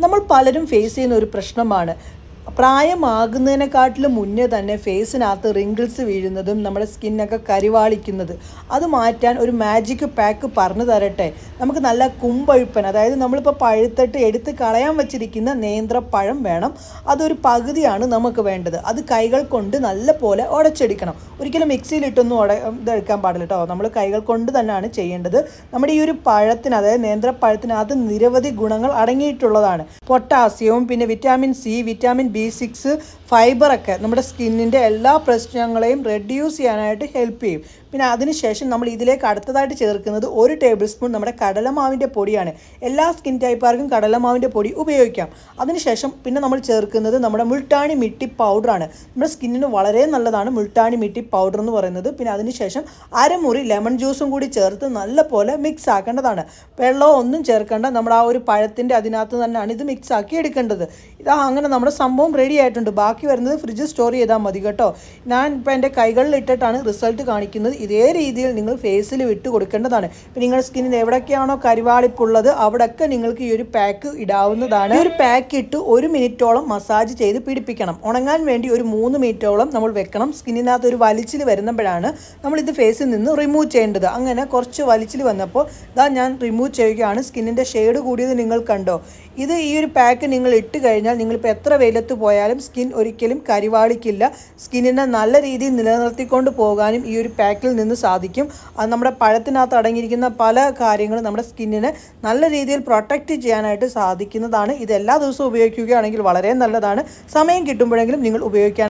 നമ്മൾ പലരും ഫേസ് ചെയ്യുന്ന ഒരു പ്രശ്നമാണ് പ്രായമാകുന്നതിനെക്കാട്ടിലും മുന്നേ തന്നെ ഫേസിനകത്ത് റിങ്കിൾസ് വീഴുന്നതും നമ്മുടെ സ്കിന്നൊക്കെ കരിവാളിക്കുന്നത്. അത് മാറ്റാൻ ഒരു മാജിക് പാക്ക് പറഞ്ഞു തരട്ടെ. നമുക്ക് നല്ല കുമ്പഴുപ്പൻ, അതായത് നമ്മളിപ്പോൾ പഴുത്തിട്ട് എടുത്ത് കളയാൻ വെച്ചിരിക്കുന്ന നേന്ത്രപ്പഴം വേണം. അതൊരു പകുതിയാണ് നമുക്ക് വേണ്ടത്. അത് കൈകൾ കൊണ്ട് നല്ല പോലെ ഉടച്ചെടുക്കണം. ഒരിക്കലും മിക്സിയിലിട്ടൊന്നും ഇതെടുക്കാൻ പാടില്ല കേട്ടോ. നമ്മൾ കൈകൾ കൊണ്ട് തന്നെയാണ് ചെയ്യേണ്ടത്. നമ്മുടെ ഈ ഒരു പഴത്തിന്, അതായത് നേന്ത്രപ്പഴത്തിനകത്ത് നിരവധി ഗുണങ്ങൾ അടങ്ങിയിട്ടുള്ളതാണ്. പൊട്ടാസ്യവും പിന്നെ വിറ്റാമിൻ സി, വിറ്റാമിൻ B6, ഫൈബറൊക്കെ നമ്മുടെ സ്കിന്നിൻ്റെ എല്ലാ പ്രശ്നങ്ങളെയും റെഡ്യൂസ് ചെയ്യാനായിട്ട് ഹെൽപ്പ് ചെയ്യും. പിന്നെ അതിനുശേഷം നമ്മൾ ഇതിലേക്ക് അടുത്തതായിട്ട് ചേർക്കുന്നത് 1 ടേബിൾ സ്പൂൺ നമ്മുടെ കടലമാവിൻ്റെ പൊടിയാണ്. എല്ലാ സ്കിൻ ടൈപ്പുകാർക്കും കടലമാവിൻ്റെ പൊടി ഉപയോഗിക്കാം. അതിനുശേഷം പിന്നെ നമ്മൾ ചേർക്കുന്നത് നമ്മുടെ മുൾട്ടാണി മിട്ടി പൗഡറാണ്. നമ്മുടെ സ്കിന്നിന് വളരെ നല്ലതാണ് മുൾട്ടാണി മിട്ടി പൗഡർ എന്ന് പറയുന്നത്. പിന്നെ അതിനുശേഷം അരമുറി ലെമൺ ജ്യൂസും കൂടി ചേർത്ത് നല്ല പോലെ മിക്സ് ആക്കേണ്ടതാണ്. വെള്ളമോ ഒന്നും ചേർക്കേണ്ട. നമ്മുടെ ആ ഒരു പഴത്തിൻ്റെ അതിനകത്ത് തന്നെയാണ് ഇത് മിക്സ് ആക്കി എടുക്കേണ്ടത്. അങ്ങനെ നമ്മുടെ സംഭവം റെഡി ആയിട്ടുണ്ട്. ബാക്കി വരുന്നത് ഫ്രിഡ്ജിൽ സ്റ്റോർ ചെയ്താൽ മതി കേട്ടോ. ഞാൻ ഇപ്പോൾ എൻ്റെ കൈകളിൽ ഇട്ടിട്ടാണ് റിസൾട്ട് കാണിക്കുന്നത്. ഇതേ രീതിയിൽ നിങ്ങൾ ഫേസിൽ ഇട്ട് കൊടുക്കേണ്ടതാണ്. ഇപ്പം നിങ്ങളുടെ സ്കിന്നിൽ എവിടെയൊക്കെയാണോ കരിവാളിപ്പുള്ളത് അവിടെയൊക്കെ നിങ്ങൾക്ക് ഈ ഒരു പാക്ക് ഇടാവുന്നതാണ്. ഈ ഒരു പാക്ക് ഇട്ട് 1 മിനിറ്റോളം മസാജ് ചെയ്ത് പിടിപ്പിക്കണം. ഉണങ്ങാൻ വേണ്ടി ഒരു 3 മിനിറ്റോളം നമ്മൾ വെക്കണം. സ്കിന്നിനകത്ത് ഒരു വലിച്ചിൽ വരുമ്പോഴാണ് നമ്മളിത് ഫേസിൽ നിന്ന് റിമൂവ് ചെയ്യേണ്ടത്. അങ്ങനെ കുറച്ച് വലിച്ചിൽ വന്നപ്പോൾ ഞാൻ റിമൂവ് ചെയ്യുകയാണ്. സ്കിന്നിൻ്റെ ഷെയ്ഡ് കൂടിയത് നിങ്ങൾ കണ്ടോ. ഈ ഒരു പാക്ക് നിങ്ങൾ ഇട്ട് കഴിഞ്ഞാൽ നിങ്ങളിപ്പോൾ എത്ര വെയിലത്ത് പോയാലും സ്കിൻ ഒരിക്കലും കരിവാളിക്കില്ല. സ്കിന്നിനെ നല്ല രീതിയിൽ നിലനിർത്തിക്കൊണ്ട് പോകാനും ഈ ഒരു പാക്കിൽ നിന്ന് സാധിക്കും. അത് നമ്മുടെ പഴത്തിനകത്ത് അടങ്ങിയിരിക്കുന്ന പല കാര്യങ്ങളും നമ്മുടെ സ്കിന്നിനെ നല്ല രീതിയിൽ പ്രൊട്ടക്റ്റ് ചെയ്യാനായിട്ട് സാധിക്കുന്നതാണ്. ഇത് എല്ലാ ദിവസവും ഉപയോഗിക്കുകയാണെങ്കിൽ വളരെ നല്ലതാണ്. സമയം കിട്ടുമ്പോഴെങ്കിലും നിങ്ങൾ ഉപയോഗിക്കാൻ